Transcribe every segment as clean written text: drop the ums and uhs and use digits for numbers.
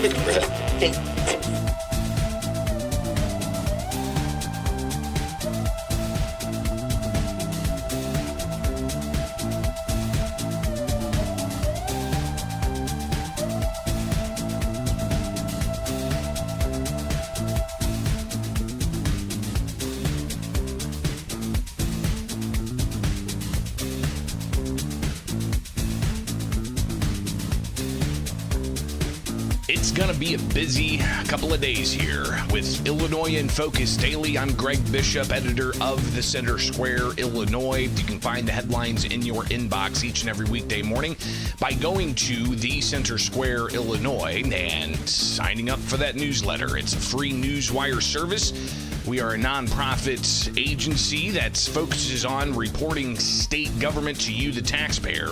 redistricting. It's going to be a busy couple of days here with Illinois in Focus Daily. I'm Greg Bishop, editor of the Center Square, Illinois. You can find the headlines in your inbox each and every weekday morning by going to the Center Square, Illinois, and signing up for that newsletter. It's a free newswire service. We are a nonprofit agency that focuses on reporting state government to you, the taxpayer,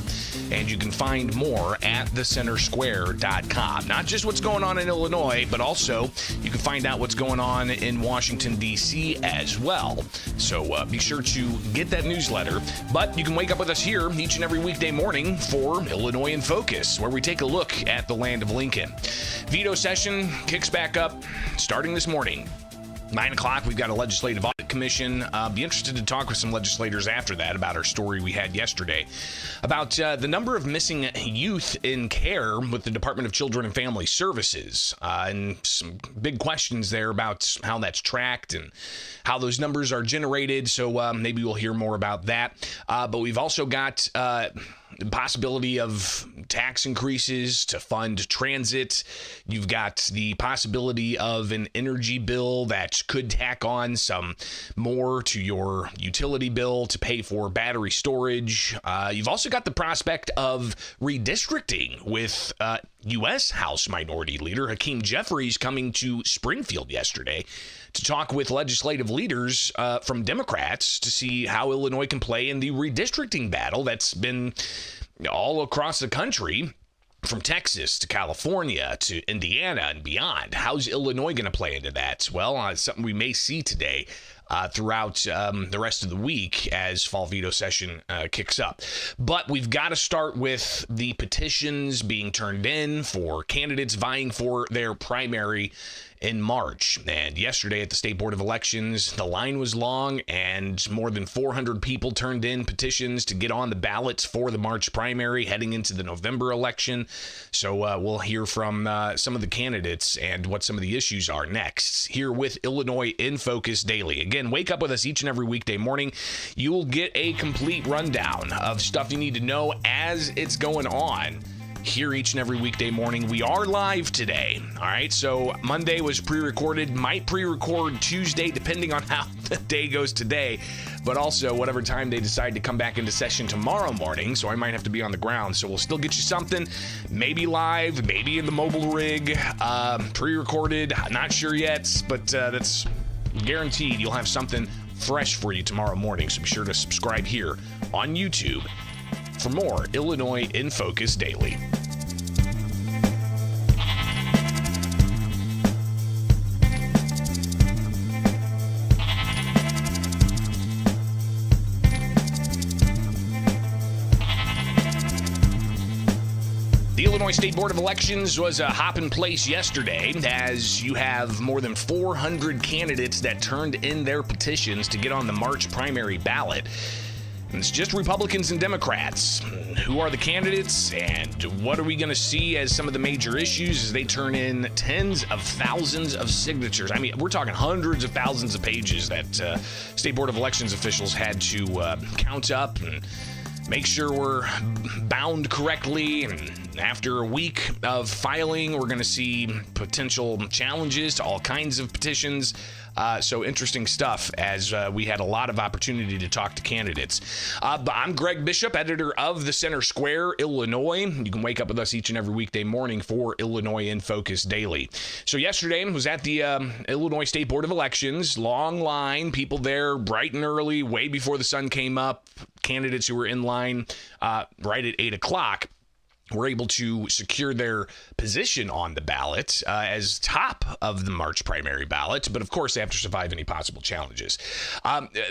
and you can find more at thecentersquare.com. Not just what's going on in Illinois, but also you can find out what's going on in Washington, D.C. as well. So be sure to get that newsletter. But you can wake up with us here each and every weekday morning for Illinois in Focus, where we take a look at the land of Lincoln. Veto session kicks back up starting this morning. 9 o'clock, we've got a legislative audit commission. Be interested to talk with some legislators after that about our story we had yesterday about the number of missing youth in care with the Department of Children and Family Services, and some big questions there about how that's tracked and how those numbers are generated. So maybe we'll hear more about that. But we've also got the possibility of tax increases to fund transit. You've got the possibility of an energy bill that could tack on some more to your utility bill to pay for battery storage. You've also got the prospect of redistricting with U.S. House Minority Leader Hakeem Jeffries coming to Springfield yesterday to talk with legislative leaders from Democrats to see how Illinois can play in the redistricting battle that's been all across the country, from Texas to California to Indiana and beyond. How's Illinois going to play into that? Well, it's something we may see today throughout the rest of the week as fall veto session kicks up. But we've got to start with the petitions being turned in for candidates vying for their primary in March. And yesterday at the State Board of Elections, the line was long and more than 400 people turned in petitions to get on the ballots for the March primary heading into the November election. So we'll hear from some of the candidates and what some of the issues are next here with Illinois in Focus Daily. Again, wake up with us each and every weekday morning. You'll get a complete rundown of stuff you need to know as it's going on here each and every weekday morning. We are live today. All right. So Monday was pre-recorded, might pre-record Tuesday, depending on how the day goes today, but also whatever time they decide to come back into session tomorrow morning. So I might have to be on the ground. So we'll still get you something, maybe live, maybe in the mobile rig, pre-recorded. Not sure yet, but that's guaranteed. You'll have something fresh for you tomorrow morning. So be sure to subscribe here on YouTube for more Illinois in Focus Daily. The Illinois State Board of Elections was a hop in place yesterday, as you have more than 400 candidates that turned in their petitions to get on the March primary ballot. It's just Republicans and Democrats. Who are the candidates, and what are we going to see as some of the major issues as they turn in tens of thousands of signatures? I mean, we're talking hundreds of thousands of pages that State Board of Elections officials had to count up and make sure we're bound correctly. And after a week of filing, we're going to see potential challenges to all kinds of petitions. So interesting stuff as we had a lot of opportunity to talk to candidates. But I'm Greg Bishop, editor of the Center Square, Illinois. You can wake up with us each and every weekday morning for Illinois in Focus Daily. So yesterday was at the Illinois State Board of Elections. Long line, people there bright and early, way before the sun came up. Candidates who were in line right at 8 o'clock. were able to secure their position on the ballot as top of the March primary ballot. But of course, they have to survive any possible challenges.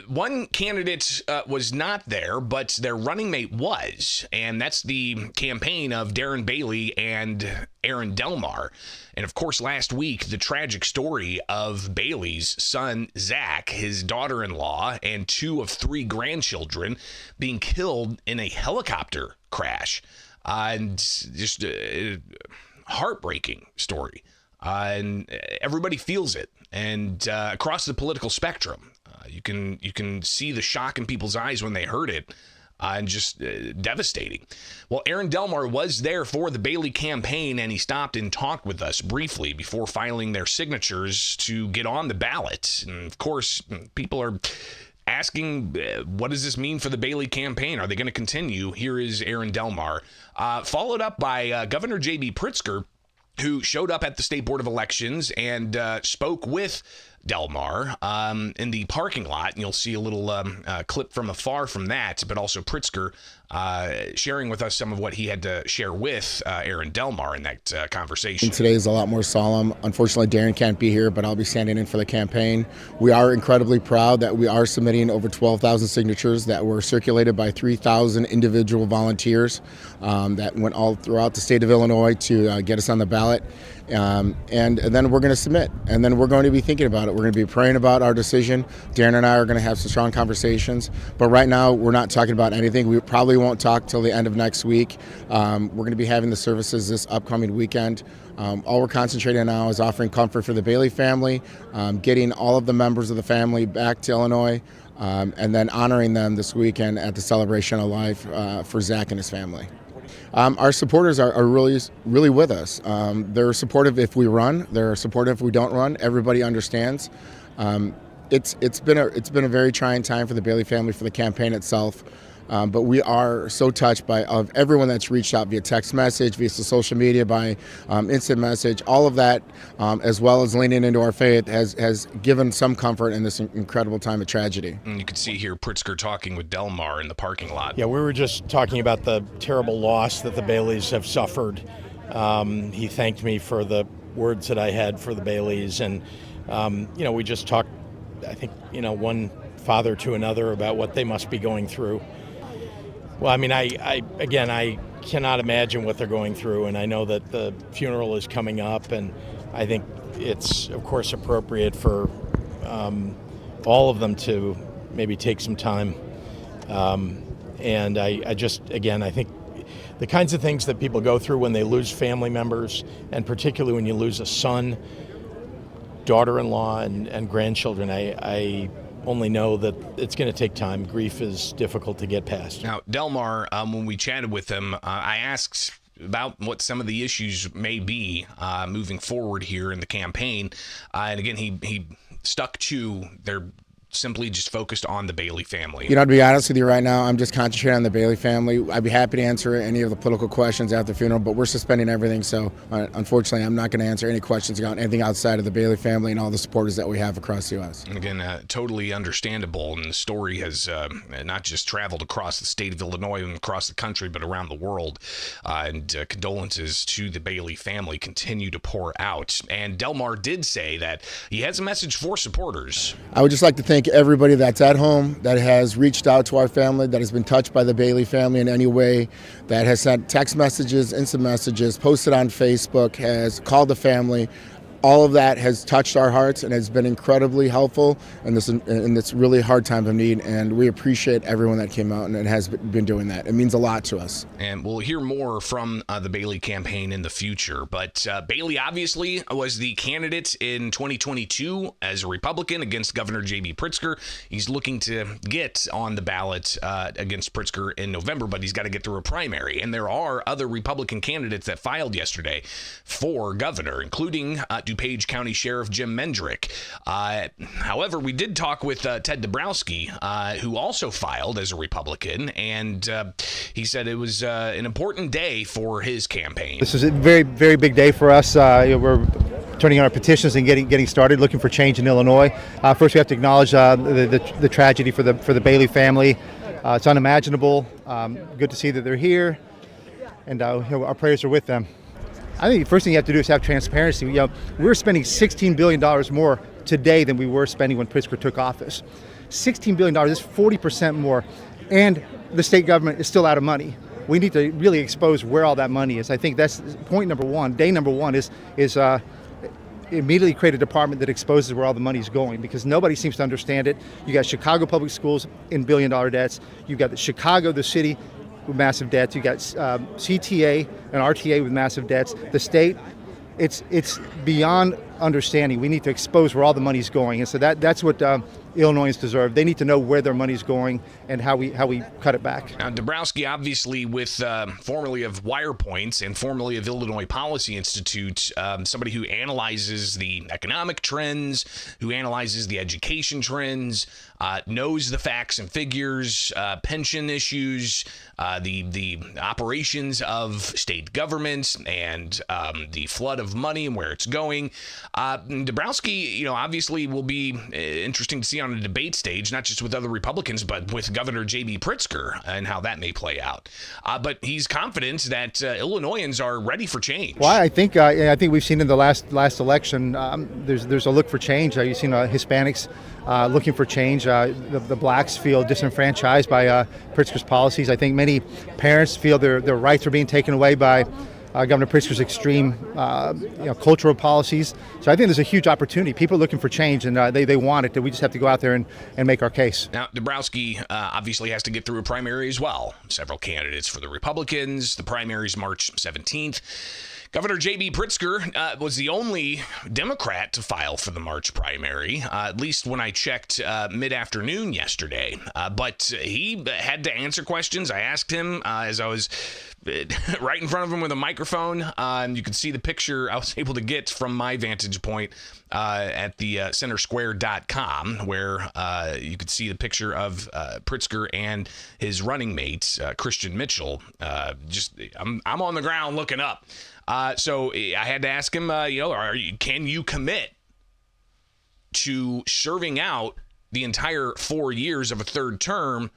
One candidate was not there, but their running mate was, and that's the campaign of Darren Bailey and Aaron Delmar. And of course, last week, the tragic story of Bailey's son, Zach, his daughter-in-law, and 2 of 3 grandchildren being killed in a helicopter crash. And just a heartbreaking story. And everybody feels it. And across the political spectrum, you can see the shock in people's eyes when they heard it. And just devastating. Well, Aaron Delmar was there for the Bailey campaign, and he stopped and talked with us briefly before filing their signatures to get on the ballot. And of course, people are asking, what does this mean for the Bailey campaign? Are they going to continue? Here is Aaron Delmar, followed up by Governor J.B. Pritzker, who showed up at the State Board of Elections and spoke with Delmar in the parking lot. And you'll see a little clip from afar from that, but also Pritzker sharing with us some of what he had to share with Aaron Delmar in that conversation. Today is a lot more solemn. Unfortunately, Darren can't be here, but I'll be standing in for the campaign. We are incredibly proud that we are submitting over 12,000 signatures that were circulated by 3,000 individual volunteers that went all throughout the state of Illinois to get us on the ballot. And then we're going to submit, and then we're going to be thinking about it. We're going to be praying about our decision. Darren and I are going to have some strong conversations, but right now we're not talking about anything. We probably won't talk till the end of next week. We're going to be having the services this upcoming weekend. All we're concentrating on now is offering comfort for the Bailey family, getting all of the members of the family back to Illinois, and then honoring them this weekend at the Celebration of Life for Zach and his family. Our supporters are really with us. They're supportive if we run. They're supportive if we don't run. Everybody understands. It's been a very trying time for the Bailey family, for the campaign itself. But we are so touched by everyone that's reached out via text message, via social media, by instant message. All of that, as well as leaning into our faith, has given some comfort in this incredible time of tragedy. And you can see here Pritzker talking with Delmar in the parking lot. Yeah, we were just talking about the terrible loss that the Baileys have suffered. He thanked me for the words that I had for the Baileys, and we just talked, I think, one father to another about what they must be going through. Well, I mean, I cannot imagine what they're going through, and I know that the funeral is coming up, and I think it's, of course, appropriate for all of them to maybe take some time. And I think the kinds of things that people go through when they lose family members, and particularly when you lose a son, daughter-in-law, and grandchildren, I only know that it's going to take time. Grief is difficult to get past. Now, Delmar, when we chatted with him, I asked about what some of the issues may be moving forward here in the campaign. And again, he stuck to their simply just focused on the Bailey family. To be honest with you right now, I'm just concentrating on the Bailey family. I'd be happy to answer any of the political questions after the funeral, but we're suspending everything. So unfortunately, I'm not going to answer any questions about anything outside of the Bailey family and all the supporters that we have across the U.S. And again, totally understandable. And the story has not just traveled across the state of Illinois and across the country, but around the world. And condolences to the Bailey family continue to pour out. And Delmar did say that he has a message for supporters. I would just like to thank everybody that's at home, that has reached out to our family, that has been touched by the Bailey family in any way, that has sent text messages, instant messages, posted on Facebook, has called the family. All of that has touched our hearts and has been incredibly helpful in this really hard time of need, and we appreciate everyone that came out and has been doing that. It means a lot to us. And we'll hear more from the Bailey campaign in the future, but Bailey obviously was the candidate in 2022 as a Republican against Governor J.B. Pritzker. He's looking to get on the ballot against Pritzker in November, but he's got to get through a primary, and there are other Republican candidates that filed yesterday for governor, including DuPage County Sheriff Jim Mendrick. However, we did talk with Ted Dabrowski, who also filed as a Republican, and he said it was an important day for his campaign. This is a very, very big day for us. We're turning on our petitions and getting started, looking for change in Illinois. First, we have to acknowledge the tragedy for the Bailey family. It's unimaginable. Good to see that they're here. our prayers are with them. I think the first thing you have to do is have transparency. We're spending $16 billion more today than we were spending when Pritzker took office. $16 billion is 40% more, and the state government is still out of money. We need to really expose where all that money is. I think that's point number one. Day number one is immediately create a department that exposes where all the money is going, because nobody seems to understand it. You got Chicago public schools in billion-dollar debts. You got Chicago, the city, with massive debts. You got CTA and RTA with massive debts. The state, it's beyond understanding. We need to expose where all the money's going, and so that's what Illinoisans deserve. They need to know where their money's going and how we cut it back. Now, Dabrowski, obviously, with formerly of WirePoints and formerly of Illinois Policy Institute, somebody who analyzes the economic trends, who analyzes the education trends, knows the facts and figures, pension issues, the operations of state governments, and the flood of money and where it's going. Dabrowski, obviously will be interesting to see on a debate stage, not just with other Republicans, but with Governor J.B. Pritzker and how that may play out. But he's confident that Illinoisans are ready for change. Well, I think we've seen in the last election, there's a look for change. You've seen Hispanics looking for change. The blacks feel disenfranchised by Pritzker's policies. I think many parents feel their rights are being taken away by Governor Pritzker's extreme cultural policies. So I think there's a huge opportunity. People are looking for change, and they want it. We just have to go out there and make our case. Now, Dabrowski obviously has to get through a primary as well. Several candidates for the Republicans. The primary's March 17th. Governor J.B. Pritzker was the only Democrat to file for the March primary, at least when I checked mid-afternoon yesterday. But he had to answer questions. I asked him as I was right in front of him with a microphone. And you could see the picture I was able to get from my vantage point at the centersquare.com, where you could see the picture of Pritzker and his running mate, Christian Mitchell. I'm on the ground looking up. So I had to ask him, can you commit to serving out the entire 4 years of a third term?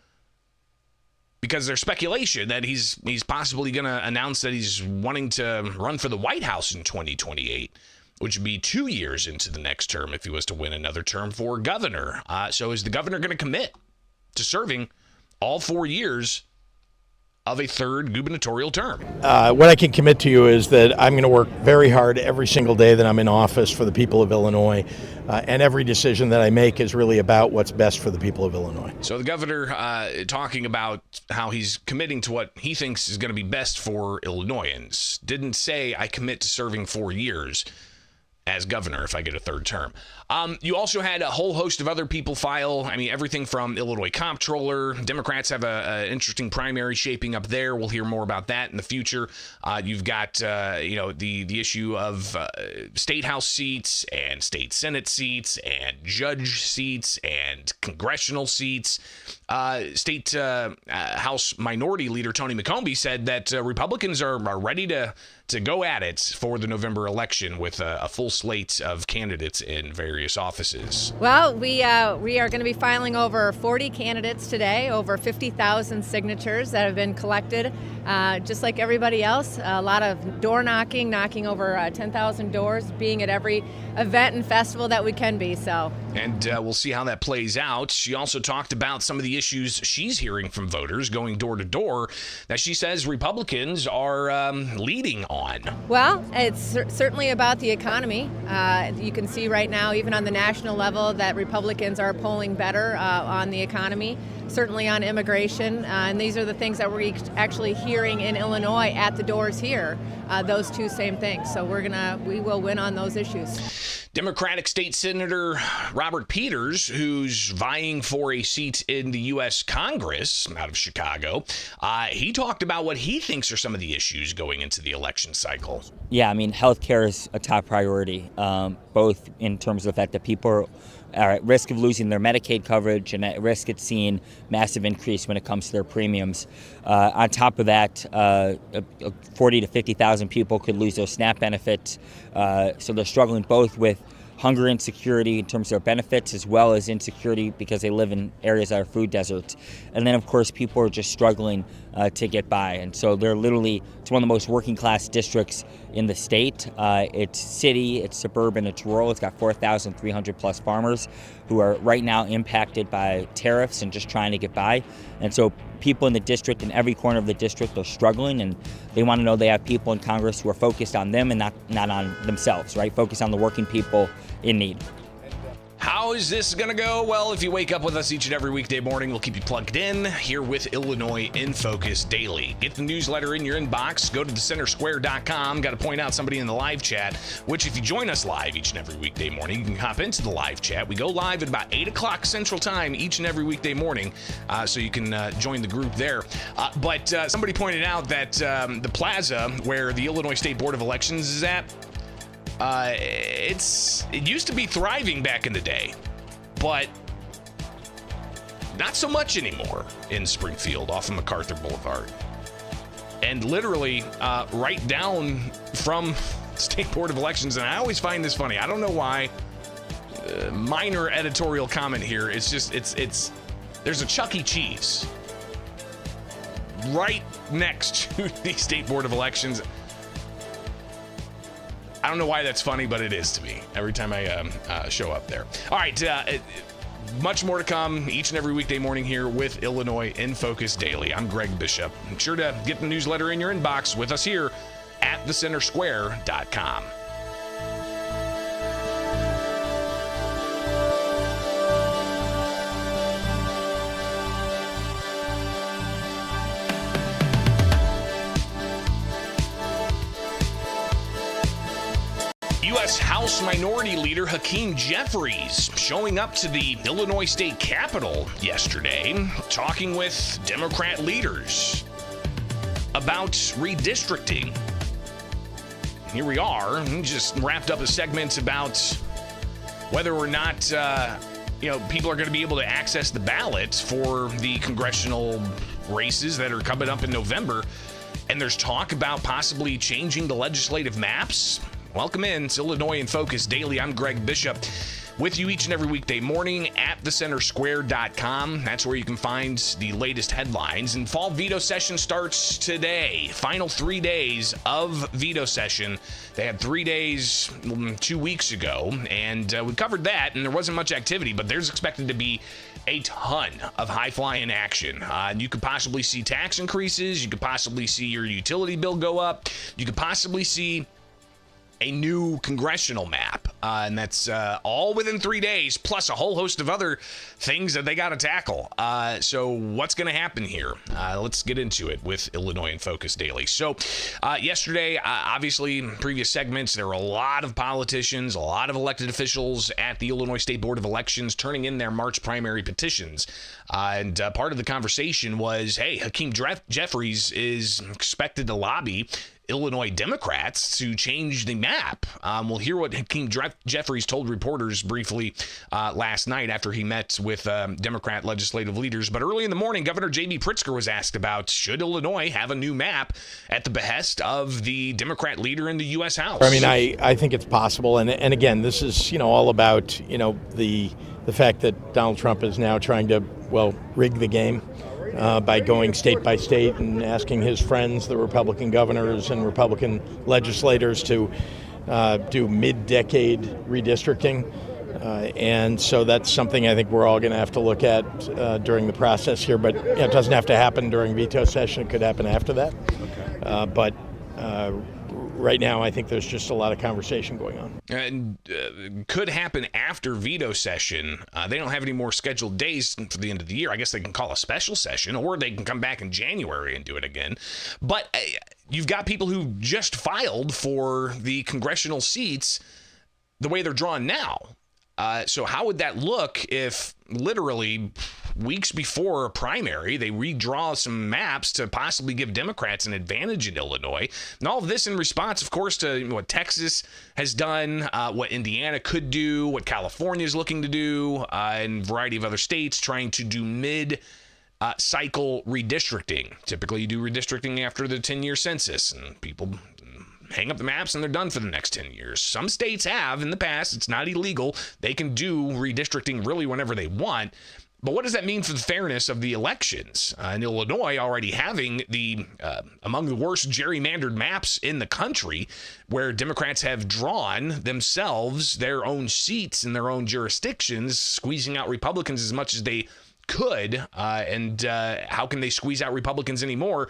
Because there's speculation that he's possibly going to announce that he's wanting to run for the White House in 2028, which would be 2 years into the next term if he was to win another term for governor. So is the governor going to commit to serving all 4 years of a third gubernatorial term? What I can commit to you is that I'm going to work very hard every single day that I'm in office for the people of Illinois, and every decision that I make is really about what's best for the people of Illinois. So the governor talking about how he's committing to what he thinks is going to be best for Illinoisans. Didn't say I commit to serving 4 years as governor if I get a third term. You also had a whole host of other people file. I mean, everything from Illinois comptroller. Democrats have an interesting primary shaping up there. We'll hear more about that in the future. You've got, the issue of state house seats and state senate seats and judge seats and congressional seats. State House Minority Leader Tony McCombie said that Republicans are ready to go at it for the November election with a full slate of candidates in various offices. Well, we are going to be filing over 40 candidates today, over 50,000 signatures that have been collected. Just like everybody else, a lot of door knocking over 10,000 doors, being at every event and festival that we can be. And we'll see how that plays out. She also talked about some of the issues she's hearing from voters going door to door that she says Republicans are leading on. Well, it's certainly about the economy. You can see right now, even on the national level, that Republicans are polling better on the economy, certainly on immigration. And these are the things that we're actually hearing in Illinois at the doors here, those two same things. So we will win on those issues. Democratic State Senator Robert Peters, who's vying for a seat in the U.S. Congress out of Chicago, he talked about what he thinks are some of the issues going into the election cycle. Yeah, I mean, healthcare is a top priority, both in terms of the fact that people are at risk of losing their Medicaid coverage and at risk of seeing massive increase when it comes to their premiums. On top of that, 40 to 50,000 people could lose their SNAP benefits. So they're struggling both with hunger insecurity in terms of their benefits, as well as insecurity because they live in areas that are food deserts. And then, of course, people are just struggling to get by. And so they're literally, it's one of the most working class districts in the state. It's city, it's suburban, it's rural. It's got 4,300 plus farmers who are right now impacted by tariffs and just trying to get by. And so people in the district, in every corner of the district, are struggling, and they want to know they have people in Congress who are focused on them and not on themselves, right? Focused on the working people in need. How is this going to go? Well, if you wake up with us each and every weekday morning, we'll keep you plugged in here with Illinois in Focus Daily. Get the newsletter in your inbox. Go to thecentersquare.com. Got to point out somebody in the live chat, which if you join us live each and every weekday morning, you can hop into the live chat. We go live at about 8 o'clock Central Time each and every weekday morning, so you can join the group there. But somebody pointed out that the plaza where the Illinois State Board of Elections is at, it used to be thriving back in the day, but not so much anymore in Springfield off of MacArthur Boulevard. And literally right down from State Board of Elections, and I always find this funny. I don't know why. Minor editorial comment here. It's just, it's there's a Chuck E. Cheese right next to the State Board of Elections. I don't know why that's funny, but it is to me every time I show up there. All right, much more to come each and every weekday morning here with Illinois in Focus Daily. I'm Greg Bishop. Make sure to get the newsletter in your inbox with us here at thecentersquare.com. U.S. House Minority Leader Hakeem Jeffries showing up to the Illinois State Capitol yesterday, talking with Democrat leaders about redistricting. Here we are. He just wrapped up a segment about whether or not people are going to be able to access the ballots for the congressional races that are coming up in November. And there's talk about possibly changing the legislative maps. Welcome in. It's Illinois in Focus Daily. I'm Greg Bishop with you each and every weekday morning at thecentersquare.com. That's where you can find the latest headlines. And fall veto session starts today. Final 3 days of veto session. They had 3 days 2 weeks ago, and we covered that, and there wasn't much activity, but there's expected to be a ton of high-flying action. You could possibly see tax increases. You could possibly see your utility bill go up. You could possibly see a new congressional map, and that's all within 3 days, plus a whole host of other things that they got to tackle. So what's going to happen here? Let's get into it with Illinois in Focus Daily. So yesterday, obviously, in previous segments, there were a lot of politicians, a lot of elected officials at the Illinois State Board of Elections turning in their March primary petitions. And part of the conversation was, hey, Hakeem Jeffries is expected to lobby Illinois Democrats to change the map. We'll hear what Hakeem Jeffries told reporters briefly last night after he met with Democrat legislative leaders. But early in the morning, Governor J.B. Pritzker was asked about should Illinois have a new map at the behest of the Democrat leader in the U.S. House. I mean, I think it's possible. And again, this is, all about, the fact that Donald Trump is now trying to, rig the game. By going state by state and asking his friends, the Republican governors and Republican legislators, to do mid-decade redistricting. And so that's something I think we're all going to have to look at during the process here. But it doesn't have to happen during veto session. It could happen after that. Okay. But right now, I think there's just a lot of conversation going on. And could happen after veto session. They don't have any more scheduled days for the end of the year. I guess they can call a special session, or they can come back in January and do it again. But you've got people who just filed for the congressional seats the way they're drawn now. So how would that look if literally weeks before a primary, they redraw some maps to possibly give Democrats an advantage in Illinois? And all of this in response, of course, to what Texas has done, what Indiana could do, what California is looking to do, and a variety of other states trying to do mid-cycle redistricting. Typically, you do redistricting after the 10-year census, and people hang up the maps and they're done for the next 10 years. Some states have in the past. It's not illegal. They can do redistricting really whenever they want. But what does that mean for the fairness of the elections? In Illinois, already having the among the worst gerrymandered maps in the country, where Democrats have drawn themselves their own seats in their own jurisdictions, squeezing out Republicans as much as they could, and how can they squeeze out Republicans anymore?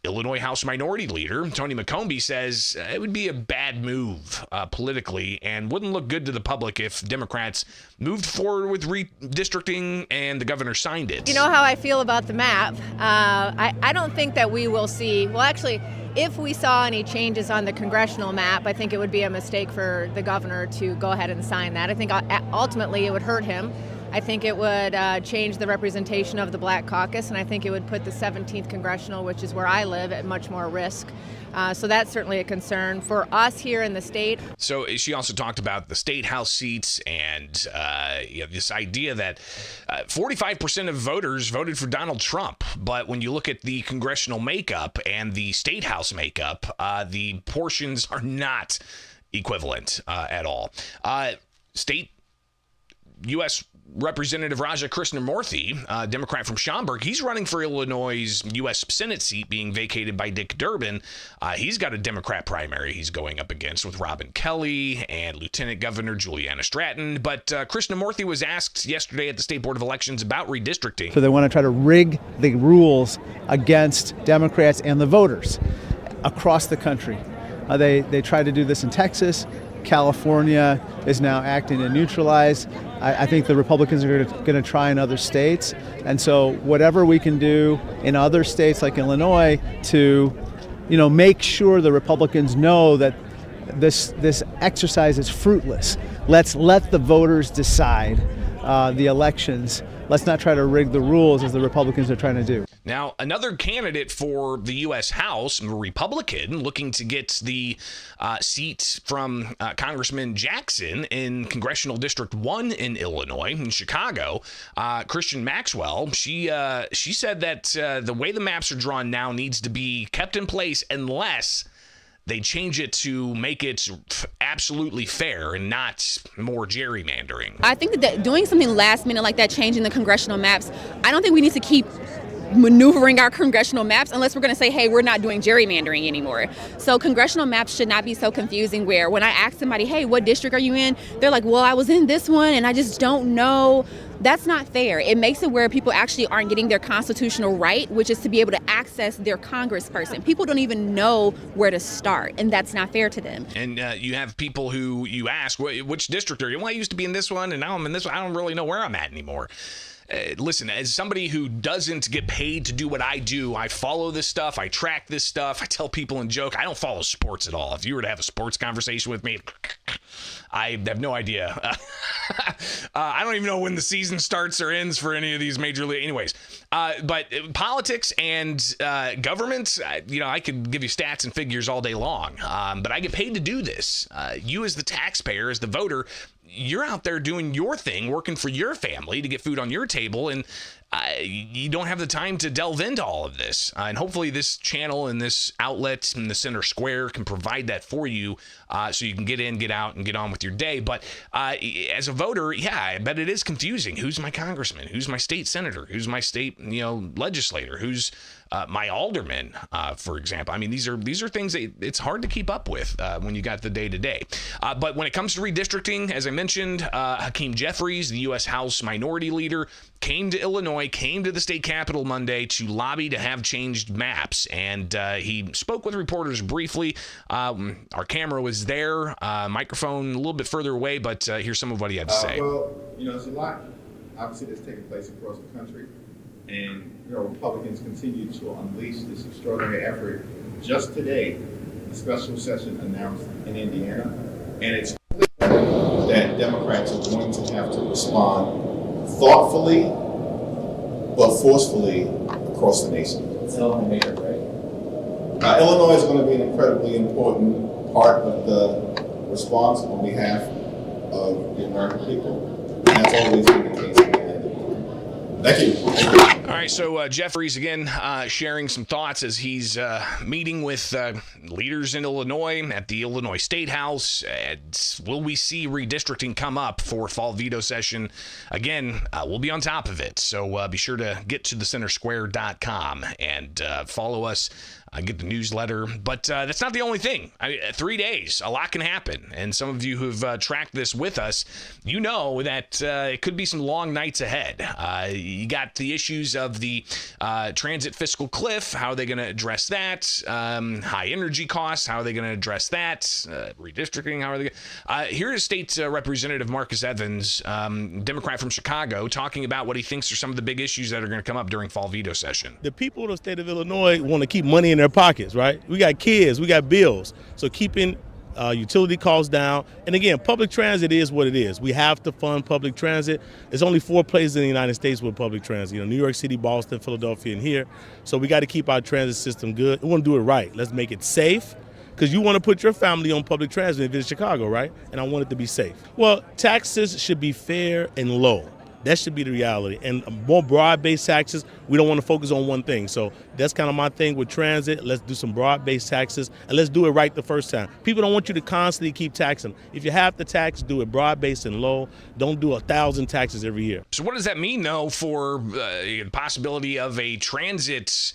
Illinois House Minority Leader Tony McCombie says it would be a bad move politically and wouldn't look good to the public if Democrats moved forward with redistricting and the governor signed it. You know how I feel about the map. I don't think that we will see, well, actually, if we saw any changes on the congressional map, I think it would be a mistake for the governor to go ahead and sign that. I think ultimately it would hurt him. I think it would change the representation of the Black Caucus, and I think it would put the 17th Congressional, which is where I live, at much more risk. So that's certainly a concern for us here in the state. So she also talked about the state house seats and this idea that 45% of voters voted for Donald Trump. But when you look at the congressional makeup and the state house makeup, the portions are not equivalent at all. State U.S. Representative Raja Krishnamurthy, Democrat from Schaumburg, he's running for Illinois' U.S. Senate seat being vacated by Dick Durbin. He's got a Democrat primary he's going up against with Robin Kelly and Lieutenant Governor Juliana Stratton. But Krishnamurthy was asked yesterday at the State Board of Elections about redistricting. So they want to try to rig the rules against Democrats and the voters across the country. They tried to do this in Texas. California is now acting to neutralize. I think the Republicans are going to try in other states. And so whatever we can do in other states like Illinois to, make sure the Republicans know that this exercise is fruitless. Let's let the voters decide the elections. Let's not try to rig the rules as the Republicans are trying to do. Now, another candidate for the U.S. House, a Republican, looking to get the seat from Congressman Jackson in Congressional District 1 in Illinois, in Chicago, Christian Maxwell, she said that the way the maps are drawn now needs to be kept in place unless they change it to make it absolutely fair and not more gerrymandering. I think that doing something last minute like that, changing the congressional maps, I don't think we need to keep maneuvering our congressional maps unless we're going to say, hey, we're not doing gerrymandering anymore. So congressional maps should not be so confusing where when I ask somebody, hey, what district are you in? They're like, well, I was in this one and I just don't know. That's not fair. It makes it where people actually aren't getting their constitutional right, which is to be able to access their congressperson. People don't even know where to start, and that's not fair to them. And you have people who you ask, which district are you? Well, I used to be in this one, and now I'm in this one. I don't really know where I'm at anymore. Listen, as somebody who doesn't get paid to do what I do, I follow this stuff, I track this stuff, I tell people and joke. I don't follow sports at all. If you were to have a sports conversation with me, I have no idea. I don't even know when the season starts or ends for any of these major league. Anyways, but politics and government, I could give you stats and figures all day long, but I get paid to do this. You as the taxpayer, as the voter, you're out there doing your thing, working for your family to get food on your table, and you don't have the time to delve into all of this. And hopefully this channel and this outlet in the center square can provide that for you so you can get in, get out, and get on with your day. But as a voter, yeah, I bet it is confusing. Who's my congressman? Who's my state senator? Who's my state legislator? Who's my alderman, for example? I mean, these are things that it's hard to keep up with when you got the day-to-day. But when it comes to redistricting, as I mentioned, Hakeem Jeffries, the U.S. House Minority Leader, came to Illinois, came to the state capitol Monday to lobby to have changed maps. And he spoke with reporters briefly. Our camera was there, microphone a little bit further away, but here's some of what he had to say. Well, there's a lot, obviously, that's taking place across the country. And, Republicans continue to unleash this extraordinary effort. Just today, a special session announced in Indiana, and it's clear that Democrats are going to have to respond thoughtfully but forcefully across the nation. It's Illinois, right? Illinois is going to be an incredibly important part of the response on behalf of the American people, and that's always been the case. Thank you. All right, so Jeffrey's again sharing some thoughts as he's meeting with leaders in Illinois at the Illinois State House. Will we see redistricting come up for fall veto session? Again, we'll be on top of it, so be sure to get to thecentersquare.com and follow us. Get the newsletter, but that's not the only thing. 3 days, a lot can happen, and some of you who've tracked this with us, you know that it could be some long nights ahead. You got the issues of the transit fiscal cliff. How are they going to address that? High energy costs. How are they going to address that? Redistricting. How are they? Here is State Representative Marcus Evans, Democrat from Chicago, talking about what he thinks are some of the big issues that are going to come up during fall veto session. The people of the state of Illinois want to keep money in their pockets, right? We got kids, we got bills. So keeping utility costs down. And again, public transit is what it is. We have to fund public transit. There's only 4 places in the United States with public transit. New York City, Boston, Philadelphia, and here. So we got to keep our transit system good. We want to do it right. Let's make it safe, because you want to put your family on public transit if it's Chicago, right? And I want it to be safe. Well, taxes should be fair and low. That should be the reality. And more broad-based taxes, we don't want to focus on one thing. So that's kind of my thing with transit. Let's do some broad-based taxes, and let's do it right the first time. People don't want you to constantly keep taxing. If you have to tax, do it broad-based and low. Don't do 1,000 taxes every year. So what does that mean, though, for the possibility of a transit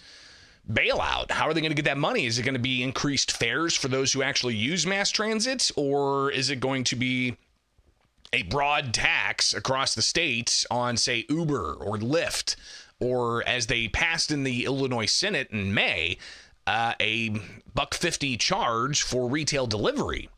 bailout? How are they going to get that money? Is it going to be increased fares for those who actually use mass transit, or is it going to be a broad tax across the state on, say, Uber or Lyft, or as they passed in the Illinois Senate in May, a $1.50 charge for retail delivery?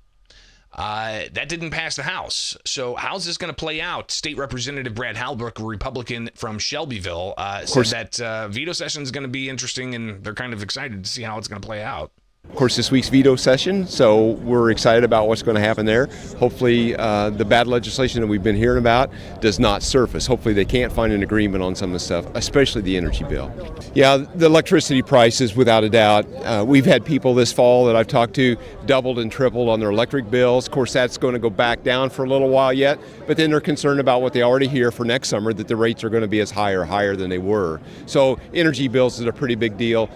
That didn't pass the House. So how's this going to play out? State Representative Brad Halbrook, a Republican from Shelbyville, said that veto session is going to be interesting, and they're kind of excited to see how it's going to play out. Of course, this week's veto session, so we're excited about what's going to happen there. Hopefully, the bad legislation that we've been hearing about does not surface. Hopefully, they can't find an agreement on some of the stuff, especially the energy bill. Yeah, the electricity prices, without a doubt. We've had people this fall that I've talked to doubled and tripled on their electric bills. Of course, that's going to go back down for a little while yet, but then they're concerned about what they already hear for next summer, that the rates are going to be as higher than they were. So energy bills is a pretty big deal.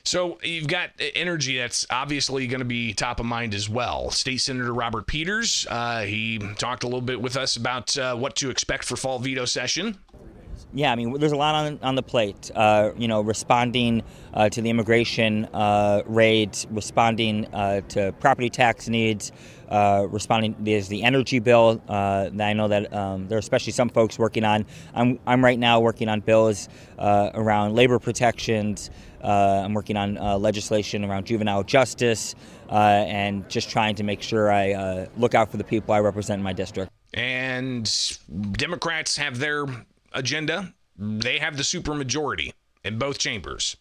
So you've got energy that's obviously going to be top of mind as well. State Senator Robert Peters, he talked a little bit with us about what to expect for fall veto session. Yeah, I mean, there's a lot on the plate. Responding to the immigration raids, responding to property tax needs, responding. There's the energy bill that I know that there are especially some folks working on. I'm right now working on bills around labor protections. I'm working on legislation around juvenile justice, and just trying to make sure I look out for the people I represent in my district. And Democrats have their agenda. They have the supermajority in both chambers.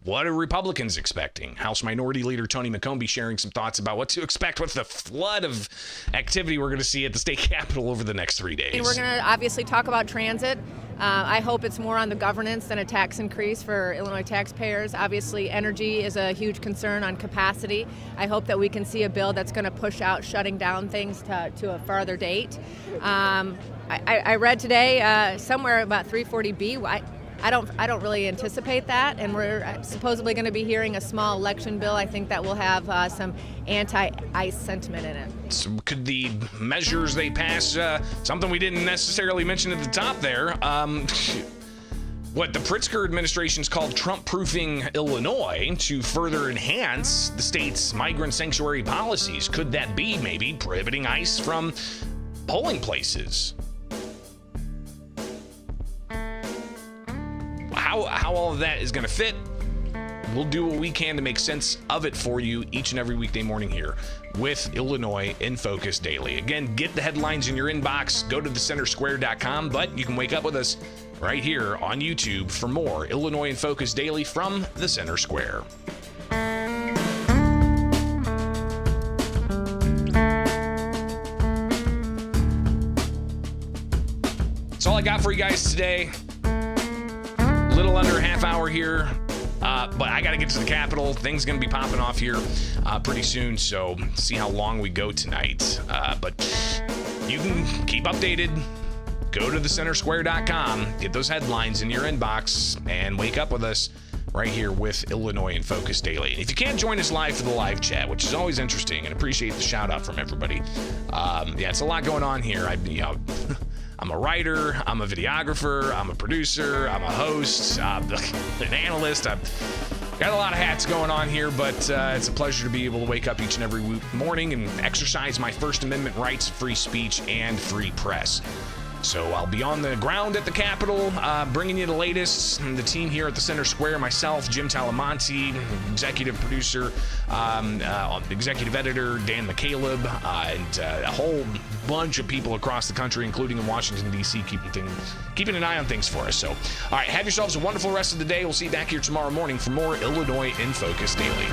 What are Republicans expecting? House Minority Leader Tony McCombie sharing some thoughts about what to expect with the flood of activity we're going to see at the state capitol over the next 3 days. And we're going to obviously talk about transit. I hope it's more on the governance than a tax increase for Illinois taxpayers. Obviously, energy is a huge concern on capacity. I hope that we can see a bill that's going to push out shutting down things to a farther date. I read today somewhere about 340B. I don't really anticipate that, and we're supposedly going to be hearing a small election bill. I think that will have some anti-ICE sentiment in it. So could the measures they pass, something we didn't necessarily mention at the top there, what the Pritzker administration's called Trump-proofing Illinois to further enhance the state's migrant sanctuary policies? Could that be maybe prohibiting ICE from polling places? How all of that is going to fit, we'll do what we can to make sense of it for you each and every weekday morning here with Illinois in Focus Daily. Again, get the headlines in your inbox. Go to thecentersquare.com, but you can wake up with us right here on YouTube for more Illinois in Focus Daily from the Center Square. That's all I got for you guys today. A little under a half hour here, but I got to get to the Capitol. Things going to be popping off here pretty soon, so see how long we go tonight. But you can keep updated go to thecentersquare.com, get those headlines in your inbox, and wake up with us right here with Illinois in Focus Daily. And if you can't join us live for the live chat, which is always interesting, and appreciate the shout out from everybody. It's a lot going on here. I'm a writer, I'm a videographer, I'm a producer, I'm a host, an analyst. I've got a lot of hats going on here, but it's a pleasure to be able to wake up each and every morning and exercise my First Amendment rights of free speech and free press. So I'll be on the ground at the Capitol, bringing you the latest. The team here at the Center Square, myself, Jim Talamonte, executive producer, executive editor Dan McCaleb, and a whole bunch of people across the country, including in Washington, D.C., keeping an eye on things for us. So, all right, have yourselves a wonderful rest of the day. We'll see you back here tomorrow morning for more Illinois in Focus Daily.